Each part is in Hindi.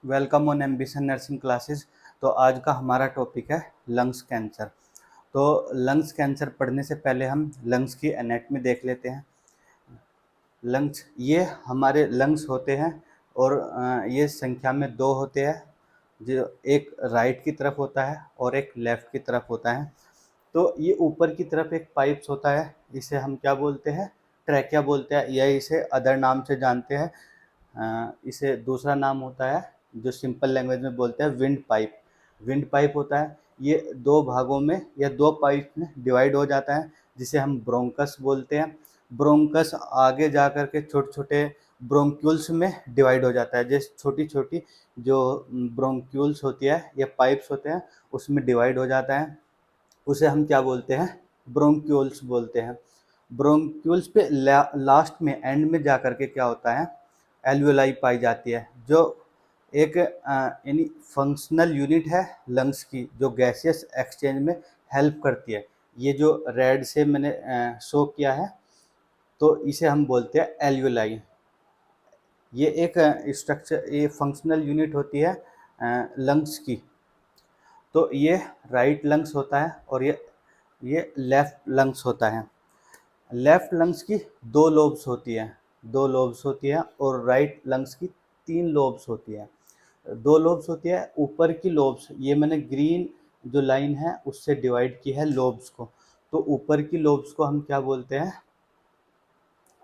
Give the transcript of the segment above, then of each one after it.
Welcome on ambition nursing classes. तो आज का हमारा टॉपिक है लंग्स कैंसर। तो लंग्स कैंसर पढ़ने से पहले हम लंग्स की एनाटॉमी देख लेते हैं। लंग्स, ये हमारे लंग्स होते हैं और ये संख्या में दो होते हैं, जो एक राइट की तरफ होता है और एक लेफ़्ट की तरफ होता है। तो ये ऊपर की तरफ एक पाइप्स होता है, इसे हम क्या बोलते हैं, ट्रैकिया बोलते हैं, या इसे अदर नाम से जानते हैं। इसे दूसरा नाम होता है जो सिंपल लैंग्वेज में बोलते हैं विंड पाइप। विंड पाइप होता है, ये दो भागों में या दो पाइप में डिवाइड हो जाता है, जिसे हम ब्रोंकस बोलते हैं। ब्रोंकस आगे जा कर के छोटे छोटे ब्रोंक्यूल्स में डिवाइड हो जाता है। जैसे छोटी छोटी जो ब्रोंक्यूल्स होती है या पाइप्स होते हैं उसमें डिवाइड हो जाता है, उसे हम क्या बोलते हैं, ब्रोंक्यूल्स बोलते हैं। ब्रोंक्यूल्स पे लास्ट में एंड में जा कर के क्या होता है, एल्वियोलाई पाई जाती है, जो एक यानी फंक्शनल यूनिट है लंग्स की, जो गैसियस एक्सचेंज में हेल्प करती है। ये जो रेड से मैंने शो किया है, तो इसे हम बोलते हैं एल्वियोलाई। ये एक स्ट्रक्चर, ये फंक्शनल यूनिट होती है लंग्स की। तो ये राइट लंग्स होता है और ये लेफ्ट लंग्स होता है। लेफ्ट लंग्स की दो लोब्स होती है, दो लोब्स होती है, और राइट लंग्स की तीन लोब्स होती है। दो लोब्स होती है, ऊपर की लोब्स, ये मैंने ग्रीन जो लाइन है उससे डिवाइड की है लोब्स को। तो ऊपर की लोब्स को हम क्या बोलते हैं,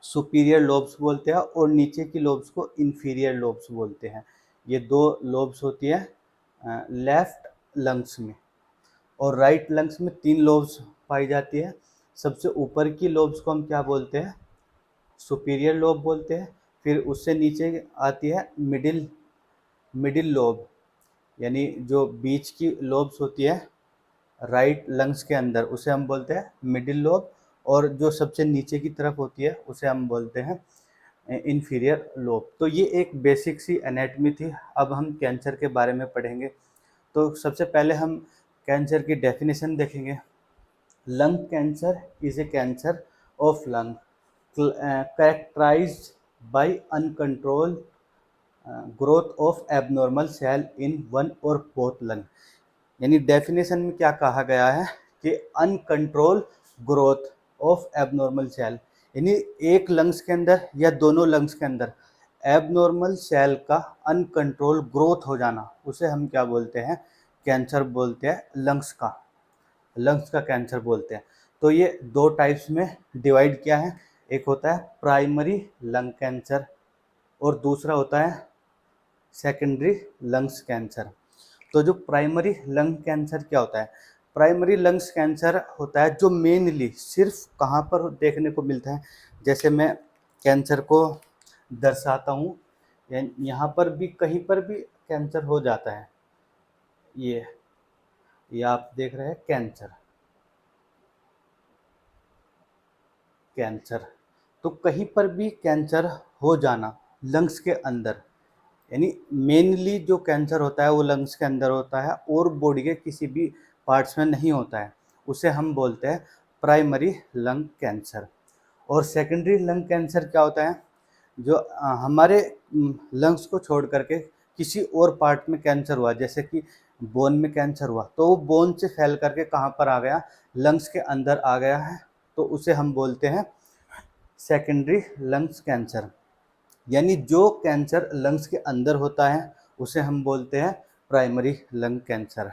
सुपीरियर लोब्स बोलते हैं, और नीचे की लोब्स को इंफीरियर लोब्स बोलते हैं। ये दो लोब्स होती है लेफ्ट लंग्स में। और राइट लंग्स में तीन लोब्स पाई जाती है। सबसे ऊपर की लोब्स को हम क्या बोलते हैं, सुपीरियर लोब बोलते हैं। फिर उससे नीचे आती है मिडिल लोब, यानी जो बीच की लोब्स होती है राइट लंग्स के अंदर, उसे हम बोलते हैं मिडिल लोब। और जो सबसे नीचे की तरफ होती है उसे हम बोलते हैं इन्फीरियर लोब। तो ये एक बेसिक सी एनाटॉमी थी। अब हम कैंसर के बारे में पढ़ेंगे। तो सबसे पहले हम कैंसर की डेफिनेशन देखेंगे। Lung cancer is a cancer of lung characterized by uncontrolled growth of abnormal cell in one or both lung। यानी डेफिनेशन में क्या कहा गया है कि uncontrol growth of abnormal cell, यानी एक लंग्स के अंदर या दोनों लंग्स के अंदर एबनॉर्मल सेल का अनकंट्रोल ग्रोथ हो जाना, उसे हम क्या बोलते हैं, कैंसर बोलते हैं। लंग्स का कैंसर बोलते हैं। तो ये दो टाइप्स में डिवाइड किया है। एक होता है प्राइमरी लंग कैंसर और दूसरा होता है सेकेंडरी लंग्स कैंसर। तो जो प्राइमरी लंग कैंसर क्या होता है, प्राइमरी लंग्स कैंसर होता है जो मेनली सिर्फ कहाँ पर देखने को मिलता है। जैसे मैं कैंसर को दर्शाता हूँ, यहाँ पर भी कहीं पर भी कैंसर हो जाता है। ये आप देख रहे हैं कैंसर। तो कहीं पर भी कैंसर हो जाना लंग्स के अंदर, यानी मेनली जो कैंसर होता है वो लंग्स के अंदर होता है और बॉडी के किसी भी पार्ट्स में नहीं होता है, उसे हम बोलते हैं प्राइमरी लंग कैंसर। और सेकेंडरी लंग कैंसर क्या होता है, जो हमारे लंग्स को छोड़ करके किसी और पार्ट में कैंसर हुआ, जैसे कि बोन में कैंसर हुआ, तो वो बोन से फैल करके कहाँ पर आ गया, लंग्स के अंदर आ गया है, तो उसे हम बोलते हैं सेकेंडरी लंग्स कैंसर। यानी जो कैंसर लंग्स के अंदर होता है उसे हम बोलते हैं प्राइमरी लंग कैंसर।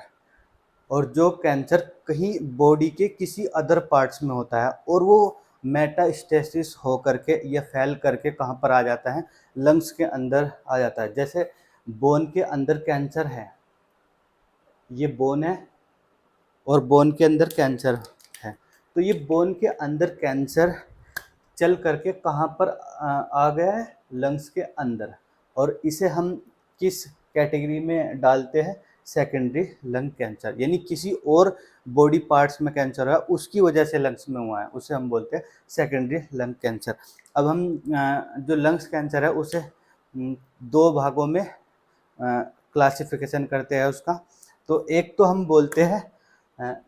और जो कैंसर कहीं बॉडी के किसी अदर पार्ट्स में होता है और वो मेटास्टेसिस हो करके या फैल करके कहाँ पर आ जाता है, लंग्स के अंदर आ जाता है। जैसे बोन के अंदर कैंसर है, ये बोन है और बोन के अंदर कैंसर है, तो ये बोन के अंदर कैंसर चल करके कहाँ पर आ गया है, लंग्स के अंदर। और इसे हम किस कैटेगरी में डालते हैं, सेकेंडरी लंग कैंसर। यानी किसी और बॉडी पार्ट्स में कैंसर हुआ उसकी वजह से लंग्स में हुआ है, उसे हम बोलते हैं सेकेंडरी लंग कैंसर। अब हम जो लंग्स कैंसर है उसे दो भागों में क्लासिफिकेशन करते हैं उसका। तो एक तो हम बोलते हैं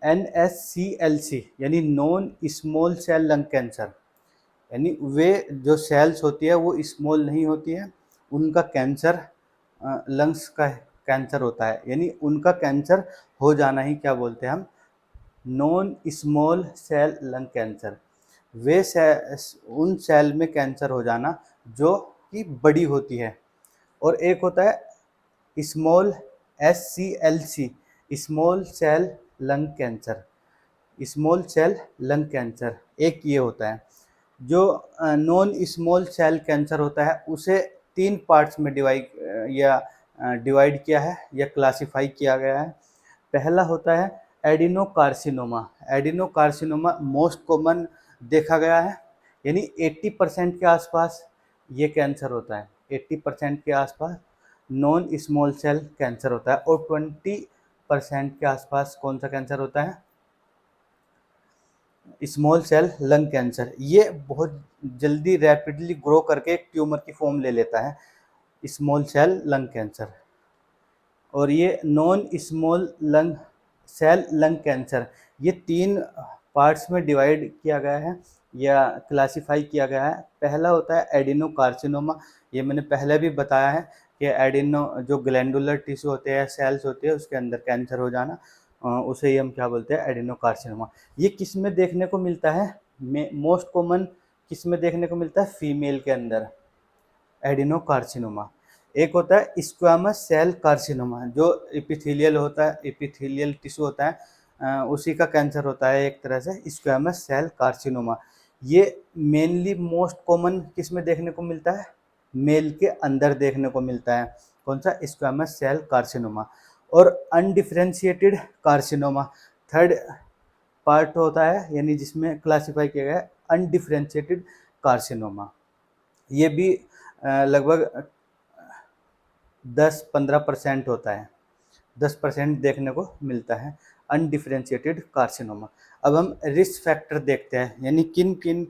NSCLC, यानी non small cell lung cancer. यानी वे जो सेल्स होती है वो स्मॉल नहीं होती है, उनका कैंसर लंग्स का कैंसर होता है, यानी उनका कैंसर हो जाना ही क्या बोलते हैं हम, non small cell lung cancer. वे उन सेल में कैंसर हो जाना जो कि बड़ी होती है। और एक होता है small SCLC, small cell lung cancer, small cell lung cancer एक ये होता है। जो नॉन स्मॉल सेल कैंसर होता है उसे 3 पार्ट्स में डिवाइड किया है या क्लासिफाई किया गया है। पहला होता है एडिनोकार्सिनोमा। एडिनोकार्सिनोमा मोस्ट कॉमन देखा गया है, यानी 80% के आसपास ये कैंसर होता है। 80% के आसपास नॉन स्मॉल सेल कैंसर होता है, और 20% के आसपास कौन सा कैंसर होता है, स्मॉल सेल लंग कैंसर। ये बहुत जल्दी रैपिडली ग्रो करके एक ट्यूमर की फॉर्म ले लेता है, स्मॉल सेल लंग कैंसर। और ये non small lung cell lung cancer, ये 3 पार्ट्स में डिवाइड किया गया है या क्लासिफाई किया गया है। पहला होता है एडिनोकार्सिनोमा। ये मैंने पहले भी बताया है कि एडिनो जो ग्लैंडुलर टिश्यू होते हैं, सेल्स होते हैं, उसके अंदर कैंसर हो जाना, उसे ही हम क्या बोलते हैं, एडिनोकार्सिनोमा। ये किस में देखने को मिलता है, मोस्ट कॉमन किस में देखने को मिलता है, फीमेल के अंदर एडिनोकार्सिनोमा। एक होता है स्क्वामस सेल कार्सिनोमा, जो एपिथेलियल होता है, एपिथेलियल टिश्यू होता है, उसी का कैंसर होता है एक तरह से, स्क्वामस सेल कार्सिनोमा। ये मेनली मोस्ट कॉमन किस में देखने को मिलता है, मेल के अंदर देखने को मिलता है। कौन सा, स्क्वामस सेल कार्सिनोमा। और अनडिफरेंशिएटेड कार्सिनोमा थर्ड पार्ट होता है, यानी जिसमें क्लासिफाई किया गया है अनडिफरेंशिएटेड कार्सिनोमा। ये भी लगभग 10-15% होता है, 10% देखने को मिलता है अनडिफरेंशिएटेड कार्सिनोमा। अब हम रिस्क फैक्टर देखते हैं, यानी किन किन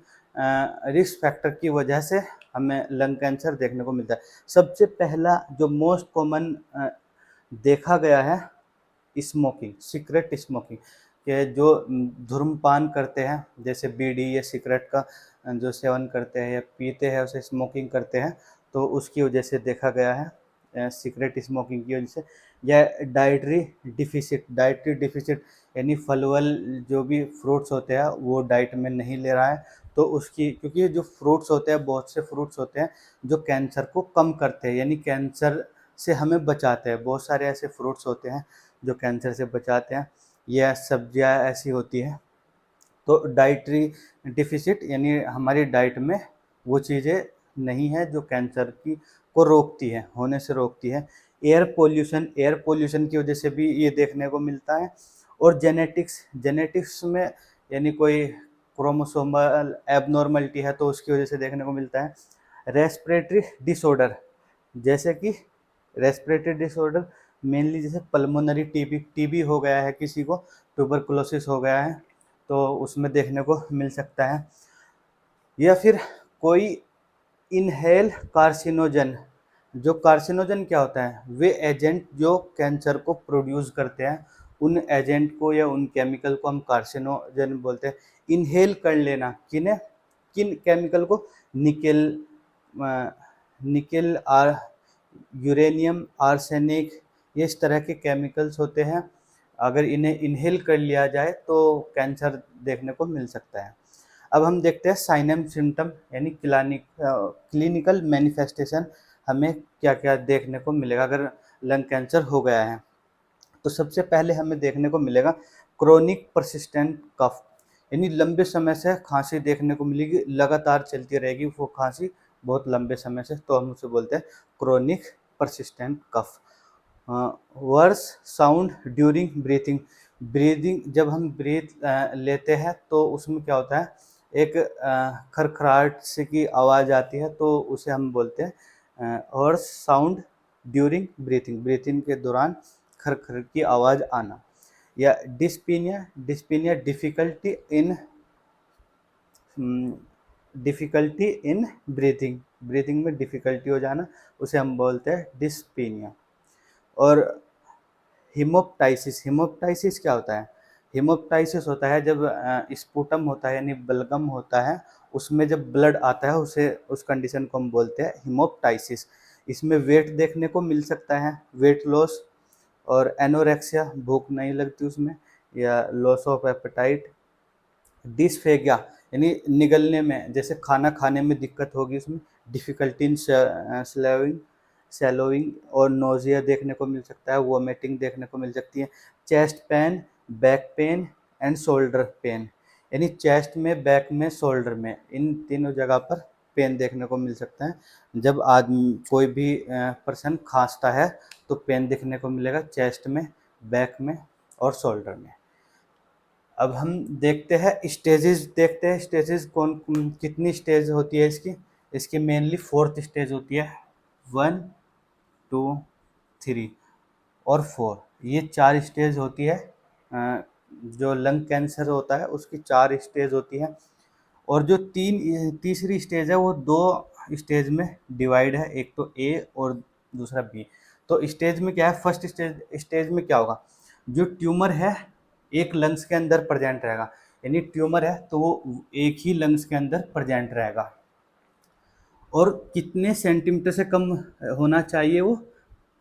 रिस्क फैक्टर की वजह से हमें लंग कैंसर देखने को मिलता है। सबसे पहला जो मोस्ट कॉमन देखा गया है, स्मोकिंग, सिगरेट स्मोकिंग, के जो धूम्रपान करते हैं, जैसे बीड़ी या सिगरेट का जो सेवन करते हैं या पीते हैं, उसे स्मोकिंग करते हैं, तो उसकी वजह से देखा गया है सिगरेट स्मोकिंग की वजह से। या डाइटरी डिफिसिट, यानी फलवल जो भी फ्रूट्स होते हैं वो डाइट में नहीं ले रहा है, तो उसकी, क्योंकि जो फ्रूट्स होते हैं, बहुत से फ्रूट्स होते हैं जो कैंसर को कम करते हैं, यानी कैंसर से हमें बचाते हैं। बहुत सारे ऐसे फ्रूट्स होते हैं जो कैंसर से बचाते हैं, या सब्जियां ऐसी होती हैं। तो डाइटरी डिफिसिट, यानी हमारी डाइट में वो चीज़ें नहीं है जो कैंसर की को रोकती है, होने से रोकती है। एयर पोल्यूशन की वजह से भी ये देखने को मिलता है। और जेनेटिक्स में, यानी कोई क्रोमोसोमल एबनॉर्मलिटी है तो उसकी वजह से देखने को मिलता है। रेस्पिरेटरी डिसऑर्डर, जैसे कि रेस्पिरेटरी डिसऑर्डर मेनली जैसे पल्मोनरी टीबी हो गया है किसी को, ट्यूबरकुलोसिस हो गया है, तो उसमें देखने को मिल सकता है। या फिर कोई इनहेल कार्सिनोजन, जो कार्सिनोजन क्या होता है, वे एजेंट जो कैंसर को प्रोड्यूस करते हैं, उन एजेंट को या उन केमिकल को हम कार्सिनोजन बोलते हैं। इनहेल कर लेना, किन केमिकल को, निकेल, निकेल यूरेनियम, आर्सेनिक, ये इस तरह के केमिकल्स होते हैं। अगर इन्हें इनहेल कर लिया जाए तो कैंसर देखने को मिल सकता है। अब हम देखते हैं साइन एंड सिम्टम, यानी क्लिनिकल मैनिफेस्टेशन, हमें क्या क्या देखने को मिलेगा अगर लंग कैंसर हो गया है। तो सबसे पहले हमें देखने को मिलेगा क्रोनिक परसिस्टेंट कफ, यानी लंबे समय से खांसी देखने को मिलेगी, लगातार चलती रहेगी वो खांसी बहुत लंबे समय से, तो हम उसे बोलते हैं क्रोनिक परसिस्टेंट कफ। वर्स साउंड ड्यूरिंग ब्रीदिंग, जब हम ब्रीथ लेते हैं तो उसमें क्या होता है, एक खरखराहट से की आवाज़ आती है, तो उसे हम बोलते हैं वर्स साउंड ड्यूरिंग ब्रीथिंग के दौरान खरखर की आवाज़ आना। या डिस्पीनिया डिफ़िकल्टी इन ब्रीथिंग में डिफ़िकल्टी हो जाना, उसे हम बोलते हैं डिस्पीनिया। और हिमोप्टाइसिस क्या होता है, हिमोप्टाइसिस होता है जब स्पुटम होता है, यानी बलगम होता है, उसमें जब ब्लड आता है, उस कंडीशन को हम बोलते हैं हिमोप्टाइसिस। इसमें वेट देखने को मिल सकता है, वेट लॉस, और एनोरेक्सिया, भूख नहीं लगती उसमें, या लॉस ऑफ एपेटाइट, डिसफेगिया यानी निगलने में, जैसे खाना खाने में दिक्कत होगी उसमें, डिफ़िकल्टी इन सैलोइंग और नोज़िया देखने को मिल सकता है, वोमिटिंग देखने को मिल सकती है, chest pain, back pain and shoulder pain, यानी चेस्ट में, बैक में, शोल्डर में, इन तीनों जगह पर पेन देखने को मिल सकता है। जब आदमी कोई भी पर्सन खांसता है तो पेन देखने को मिलेगा चेस्ट में, बैक में और शोल्डर में। अब हम देखते हैं स्टेजेस, देखते हैं स्टेजेस कौन कितनी स्टेज होती है इसकी मेनली 4th स्टेज होती है, 1, 2, 3 और 4, ये 4 स्टेज होती है। जो लंग कैंसर होता है उसकी 4 स्टेज होती है, और जो तीसरी स्टेज है वो 2 स्टेज में डिवाइड है, एक तो ए और दूसरा बी। तो स्टेज में क्या है, फर्स्ट स्टेज में क्या होगा, जो ट्यूमर है एक लंग्स के अंदर प्रेजेंट रहेगा, यानी ट्यूमर है तो वो एक ही लंग्स के अंदर प्रेजेंट रहेगा, और कितने सेंटीमीटर से कम होना चाहिए, वो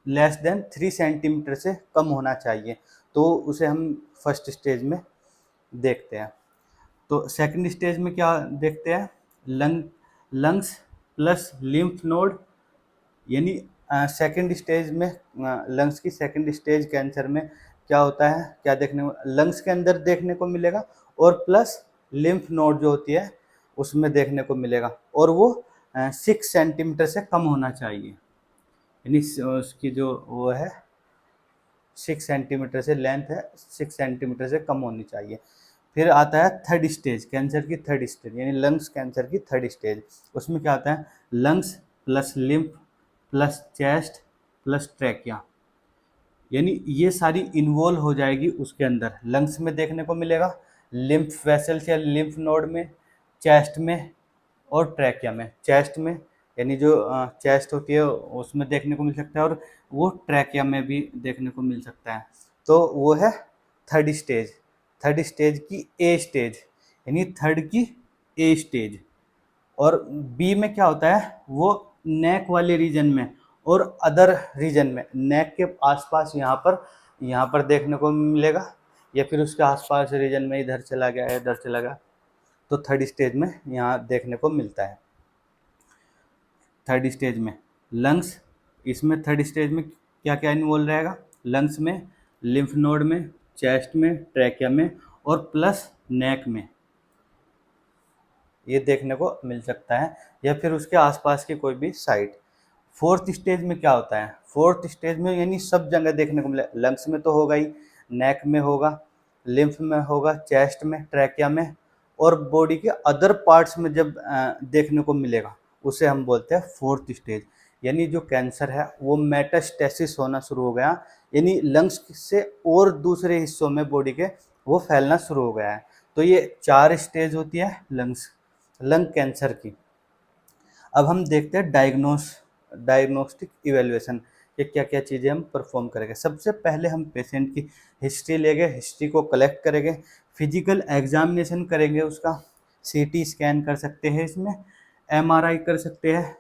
लेस देन 3 सेंटीमीटर से कम होना चाहिए, तो उसे हम फर्स्ट स्टेज में देखते हैं। तो सेकंड स्टेज में क्या देखते हैं, लंग्स प्लस लिम्फ नोड, यानी सेकंड स्टेज में लंग्स की सेकंड स्टेज कैंसर में क्या होता है, क्या देखने को लंग्स के अंदर देखने को मिलेगा, और प्लस लिम्फ नोड जो होती है उसमें देखने को मिलेगा, और वो 6 सेंटीमीटर से कम होना चाहिए, यानी उसकी जो वो है 6 सेंटीमीटर से लेंथ है 6 सेंटीमीटर से कम होनी चाहिए। फिर आता है थर्ड स्टेज, कैंसर की थर्ड स्टेज, यानी लंग्स कैंसर की थर्ड स्टेज, उसमें क्या आता है, lungs plus lymph plus chest plus trachea, यानी ये सारी इन्वॉल्व हो जाएगी उसके अंदर। लंग्स में देखने को मिलेगा, लिम्फ वेसल्स या लिम्फ नोड में, चेस्ट में और ट्रैकिया में। चेस्ट में यानी जो चेस्ट होती है उसमें देखने को मिल सकता है, और वो ट्रैकिया में भी देखने को मिल सकता है। तो वो है थर्ड स्टेज, थर्ड स्टेज की ए स्टेज, यानी थर्ड की ए स्टेज। और बी में क्या होता है, वो नेक वाले रीजन में और अदर रीजन में, नेक के आसपास यहाँ पर देखने को मिलेगा, या फिर उसके आसपास रीजन में इधर चला गया है, इधर चला गया, तो थर्ड स्टेज में यहाँ देखने को मिलता है। थर्ड स्टेज में लंग्स, इसमें थर्ड स्टेज में क्या क्या इन्वॉल्व रहेगा, लंग्स में, लिम्फ नोड में, चेस्ट में, ट्रैकिया में और प्लस नेक में, ये देखने को मिल सकता है, या फिर उसके आसपास की कोई भी साइट। फोर्थ स्टेज में क्या होता है, फोर्थ स्टेज में यानी सब जगह देखने को मिले, लंग्स में तो होगा ही, नेक में होगा, लिम्फ में होगा, चेस्ट में, ट्रैकिया में, और बॉडी के अदर पार्ट्स में जब देखने को मिलेगा उसे हम बोलते हैं फोर्थ स्टेज। यानी जो कैंसर है वो मेटास्टेसिस होना शुरू हो गया, यानी लंग्स से और दूसरे हिस्सों में बॉडी के वो फैलना शुरू हो गया है। तो ये 4 स्टेज होती है लंग कैंसर की। अब हम देखते हैं डायग्नोस्टिक इवेल्युएशन, ये क्या क्या चीज़ें हम परफॉर्म करेंगे। सबसे पहले हम पेशेंट की हिस्ट्री लेंगे, हिस्ट्री को कलेक्ट करेंगे, फिजिकल एग्जामिनेशन करेंगे उसका, सीटी स्कैन कर सकते हैं, इसमें एमआरआई कर सकते हैं।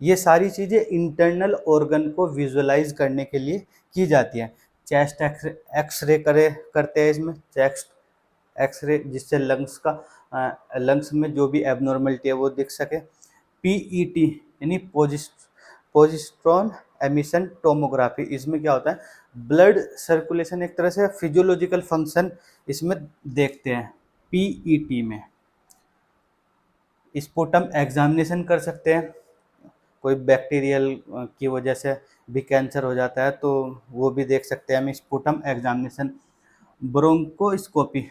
ये सारी चीज़ें इंटरनल ऑर्गन को विजुअलाइज करने के लिए की जाती है। चेस्ट एक्सरे करते हैं इसमें, चेस्ट एक्सरे, जिससे लंग्स में जो भी एबनॉर्मलिटी है वो दिख सके। पीईटी यानी पोजिट्रॉन एमिशन टोमोग्राफी, इसमें क्या होता है, ब्लड सर्कुलेशन, एक तरह से फिजियोलॉजिकल फंक्शन इसमें देखते हैं पीईटी में। स्पुटम एग्जामिनेशन कर सकते हैं, कोई बैक्टीरियल की वजह से भी कैंसर हो जाता है तो वो भी देख सकते हैं हम, स्पुटम एग्जामिनेशन। ब्रोंकोस्कोपी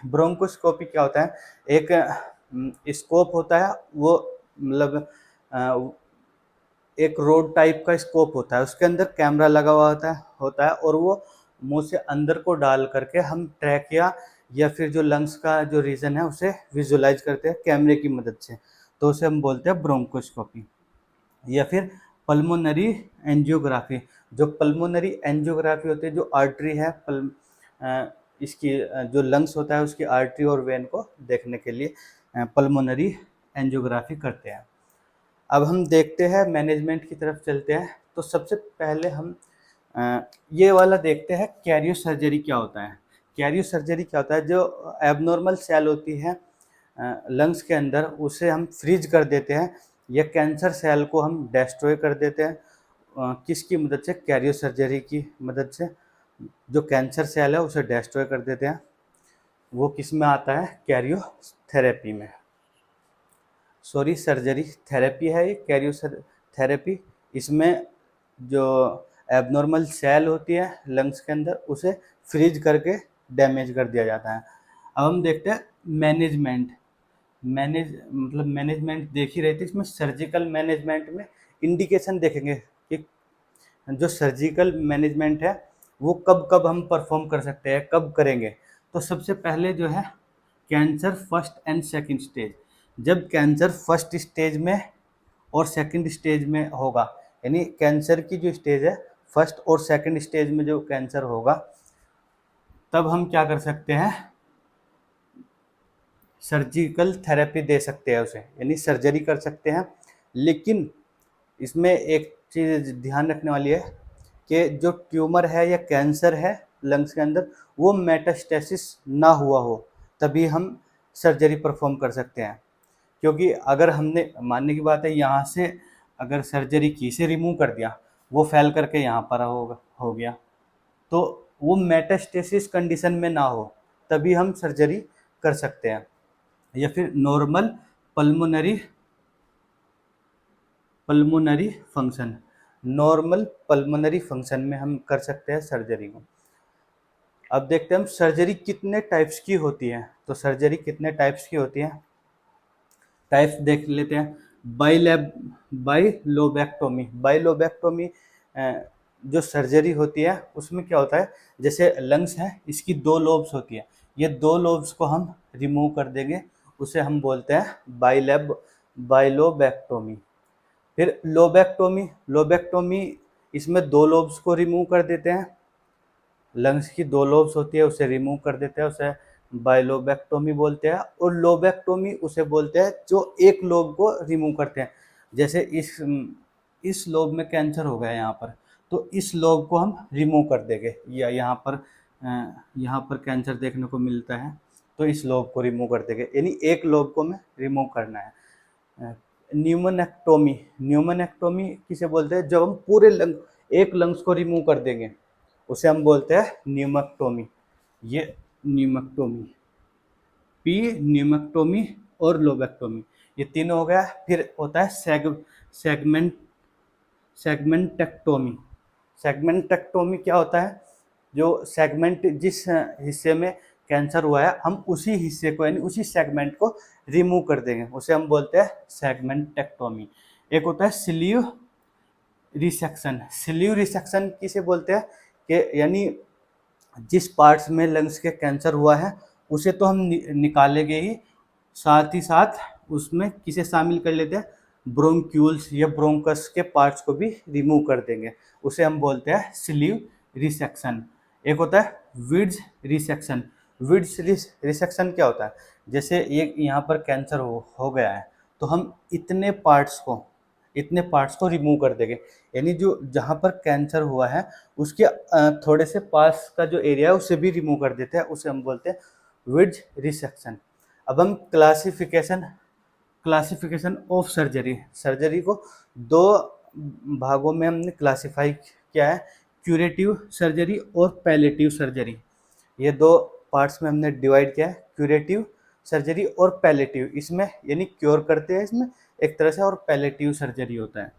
क्या होता है, एक स्कोप होता है, वो मतलब एक रोड टाइप का स्कोप होता है, उसके अंदर कैमरा लगा हुआ होता है और वो मुंह से अंदर को डाल करके हम ट्रैकिया या फिर जो लंग्स का जो रीजन है उसे विजुलाइज करते हैं कैमरे की मदद से, तो उसे हम बोलते हैं ब्रोंकोस्कोपी। या फिर पल्मोनरी एंजियोग्राफी, जो पल्मोनरी एंजियोग्राफी होती है, जो आर्टरी है इसकी जो लंग्स होता है उसकी आर्टरी और वेन को देखने के लिए पल्मोनरी एंजियोग्राफी करते हैं। अब हम देखते हैं मैनेजमेंट की तरफ चलते हैं। तो सबसे पहले हम ये वाला देखते हैं कैरियो सर्जरी क्या होता है। कैरियो सर्जरी क्या होता है, जो एबनॉर्मल सेल होती है लंग्स के अंदर उसे हम फ्रीज कर देते हैं, या कैंसर सेल को हम डिस्ट्रॉय कर देते हैं। किसकी मदद से? कैरियो सर्जरी की मदद से जो कैंसर सेल है उसे डिस्ट्रॉय कर देते हैं। वो किस में आता है? कैरियो थेरेपी में। सॉरी, सर्जरी थेरेपी है ये कैरियो थेरेपी। इसमें जो एबनॉर्मल सेल होती है लंग्स के अंदर उसे फ्रीज करके डैमेज कर दिया जाता है। अब हम देखते हैं मैनेजमेंट। मैनेजमेंट देख ही रहे थे, इसमें सर्जिकल मैनेजमेंट में इंडिकेशन देखेंगे कि जो सर्जिकल मैनेजमेंट है वो कब कब हम परफॉर्म कर सकते हैं, कब करेंगे। तो सबसे पहले जो है cancer first and second stage. जब कैंसर फर्स्ट स्टेज में और सेकंड स्टेज में होगा, यानी कैंसर की जो स्टेज है फर्स्ट और सेकंड स्टेज में जो कैंसर होगा, तब हम क्या कर सकते हैं? सर्जिकल थेरेपी दे सकते हैं उसे, यानी सर्जरी कर सकते हैं। लेकिन इसमें एक चीज़ ध्यान रखने वाली है कि जो ट्यूमर है या कैंसर है लंग्स के अंदर वो मेटास्टेसिस ना हुआ हो, तभी हम सर्जरी परफॉर्म कर सकते हैं। क्योंकि अगर हमने, मानने की बात है, यहाँ से अगर सर्जरी की से रिमूव कर दिया, वो फैल करके यहाँ पर हो गया, तो वो मेटास्टेसिस कंडीशन में ना हो तभी हम सर्जरी कर सकते हैं। या फिर normal pulmonary function, normal pulmonary function में हम कर सकते हैं सर्जरी को। अब देखते हैं हम सर्जरी कितने टाइप्स की होती है। तो सर्जरी कितने टाइप्स की होती है, टाइप्स देख लेते हैं। बाइलोबैक्टोमी जो सर्जरी होती है उसमें क्या होता है, जैसे लंग्स है, इसकी 2 लोब्स होती है, ये 2 लोब्स को हम रिमूव कर देंगे, उसे हम बोलते हैं बाइलोबैक्टोमी। फिर लोबैक्टोमी इसमें 2 लोब्स को रिमूव कर देते हैं, लंग्स की 2 लोब्स होती है उसे रिमूव कर देते हैं, उसे बाइलोबैक्टोमी बोलते हैं। और लोबैक्टोमी उसे बोलते हैं जो एक लोब को रिमूव करते हैं। जैसे इस लोब में कैंसर हो गया यहाँ पर, तो इस लोब को हम रिमूव कर देंगे, या यहाँ पर कैंसर देखने को मिलता है तो इस लोब को रिमूव कर देंगे, यानी एक लोब को हमें रिमूव करना है। न्यूमोनेक्टोमी किसे बोलते हैं? जब हम पूरे एक लंग्स को रिमूव कर देंगे उसे हम बोलते हैं न्यूमेक्टोमी। ये न्यूमेक्टोमी और लोबैक्टोमी, ये तीनों हो गया। फिर होता है सेगमेंटेक्टोमी। सेगमेंटेक्टोमी क्या होता है? जो सेगमेंट, जिस हिस्से में कैंसर हुआ है हम उसी हिस्से को, यानी उसी सेगमेंट को रिमूव कर देंगे, उसे हम बोलते हैं सेगमेंटेक्टोमी। एक होता है स्लीव रिसेक्शन किसे बोलते हैं कि यानी जिस पार्ट्स में लंग्स के कैंसर हुआ है उसे तो हम निकालेंगे ही, साथ ही साथ उसमें किसे शामिल कर लेते हैं? ब्रोंक्यूल्स या ब्रोंकस के पार्ट्स को भी रिमूव कर देंगे, उसे हम बोलते हैं स्लीव रिसेक्शन। एक होता है विड्स रिसेक्शन। रिसेक्शन क्या होता है? जैसे ये यहाँ पर कैंसर हो गया है, तो हम इतने पार्ट्स को रिमूव कर देंगे, यानी जो जहाँ पर कैंसर हुआ है उसके थोड़े से पास का जो एरिया है उसे भी रिमूव कर देते हैं, उसे हम बोलते हैं विड्स रिसेक्शन। अब हम क्लासिफिकेशन ऑफ सर्जरी को 2 भागों में हमने क्लासिफाई किया है, क्यूरेटिव सर्जरी और पैलेटिव सर्जरी। ये 2 पार्ट्स में हमने डिवाइड किया है, क्यूरेटिव सर्जरी और पैलेटिव। इसमें यानी क्योर करते हैं इसमें एक तरह से, और पैलेटिव सर्जरी होता है।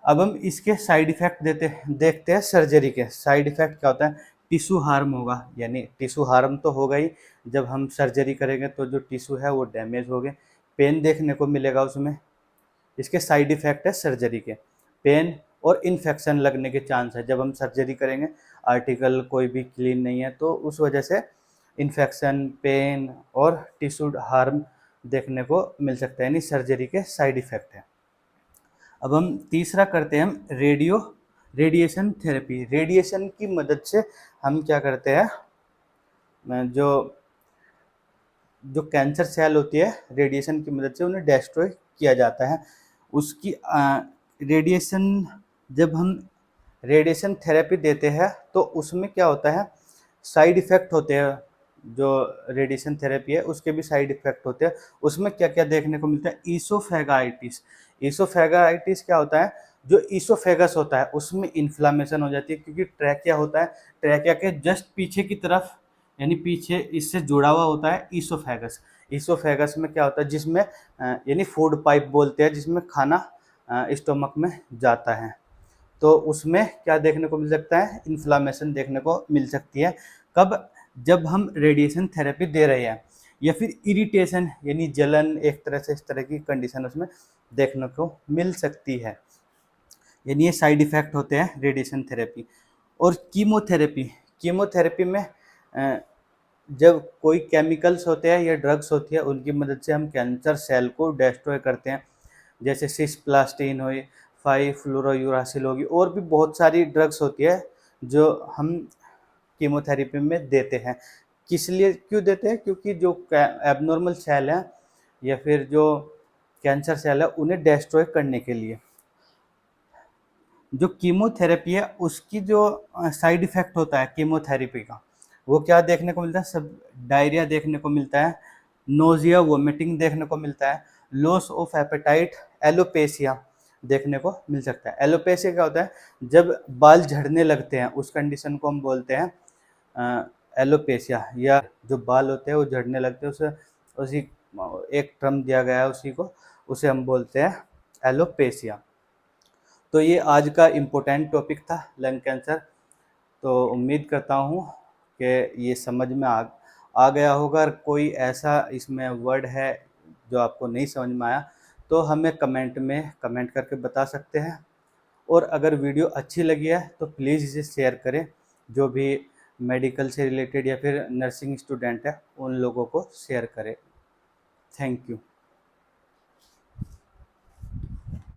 अब हम इसके साइड इफेक्ट देखते हैं। सर्जरी के साइड इफेक्ट क्या होता है? टिश्यू हार्म होगा, यानी टिश्यू हार्म तो होगा ही, जब हम सर्जरी करेंगे तो जो टिश्यू है वो डैमेज हो गए, पेन देखने को मिलेगा उसमें। इसके साइड इफेक्ट है सर्जरी के, पेन और इन्फेक्शन लगने के चांस है। जब हम सर्जरी करेंगे, आर्टिकल कोई भी क्लीन नहीं है तो उस वजह से इन्फेक्शन, पेन और टिश्यू हार्म देखने को मिल सकता है, यानी सर्जरी के साइड इफेक्ट है। अब हम तीसरा करते हैं हम रेडिएशन थेरेपी। रेडिएशन की मदद से हम क्या करते हैं, जो जो कैंसर सेल होती है रेडिएशन की मदद से उन्हें डिस्ट्रॉय किया जाता है। उसकी रेडिएशन जब हम रेडिएशन थेरेपी देते हैं तो उसमें क्या होता है, साइड इफ़ेक्ट होते हैं। जो रेडिएशन थेरेपी है उसके भी साइड इफ़ेक्ट होते हैं। उसमें क्या-क्या देखने को मिलता है, ईसोफेगाइटिस। ईसोफेगाइटिस क्या होता है, जो ईसोफेगस होता है उसमें इन्फ्लेमेशन हो जाती है, क्योंकि ट्रैकिया होता है, ट्रैकिया के जस्ट पीछे की तरफ यानी पीछे इससे जुड़ा हुआ होता है ईसोफेगस। ईसोफेगस में क्या होता है, जिसमें यानी फूड पाइप बोलते हैं, जिसमें खाना स्टोमक में जाता है। तो उसमें क्या देखने को मिल सकता है, इन्फ्लामेशन देखने को मिल सकती है। कब, जब हम रेडिएशन थेरेपी दे रहे हैं, या फिर इरिटेशन यानी जलन, एक तरह से इस तरह की कंडीशन उसमें देखने को मिल सकती है। यानी ये साइड इफ़ेक्ट होते हैं रेडिएशन थेरेपी। और कीमोथेरेपी, कीमोथेरेपी में जब कोई केमिकल्स होते हैं या ड्रग्स होती है उनकी मदद से हम कैंसर सेल को डिस्ट्रॉय करते हैं, जैसे सिस्प्लास्टिन हुई, 5-फ्लोरोयूरासिल होगी, और भी बहुत सारी ड्रग्स होती है जो हम कीमोथेरेपी में देते हैं। किस लिए क्यों देते हैं, क्योंकि जो एबनॉर्मल सेल हैं या फिर जो कैंसर सेल है उन्हें डिस्ट्रॉय करने के लिए। जो कीमोथेरेपी है उसकी जो साइड इफ़ेक्ट होता है कीमोथेरेपी का, वो क्या देखने को मिलता है, सब डायरिया देखने को मिलता है, नोज़िया, वोमिटिंग देखने को मिलता है, लॉस ऑफ एपेटाइट, एलोपेशिया देखने को मिल सकता है। एलोपेशिया क्या होता है, जब बाल झड़ने लगते हैं उस कंडीशन को हम बोलते हैं एलोपेशिया, या जो बाल होते हैं वो झड़ने लगते हैं, उसे उसी एक टर्म दिया गया है उसी को, उसे हम बोलते हैं एलोपेशिया। तो ये आज का इम्पोर्टेंट टॉपिक था, लंग कैंसर। तो उम्मीद करता हूँ कि ये समझ में आ गया होगा। अगर कोई ऐसा इसमें वर्ड है जो आपको नहीं समझ में आया तो हमें कमेंट में कमेंट करके बता सकते हैं। और अगर वीडियो अच्छी लगी है तो प्लीज़ इसे शेयर करें, जो भी मेडिकल से रिलेटेड या फिर नर्सिंग स्टूडेंट है उन लोगों को शेयर करें। Thank you.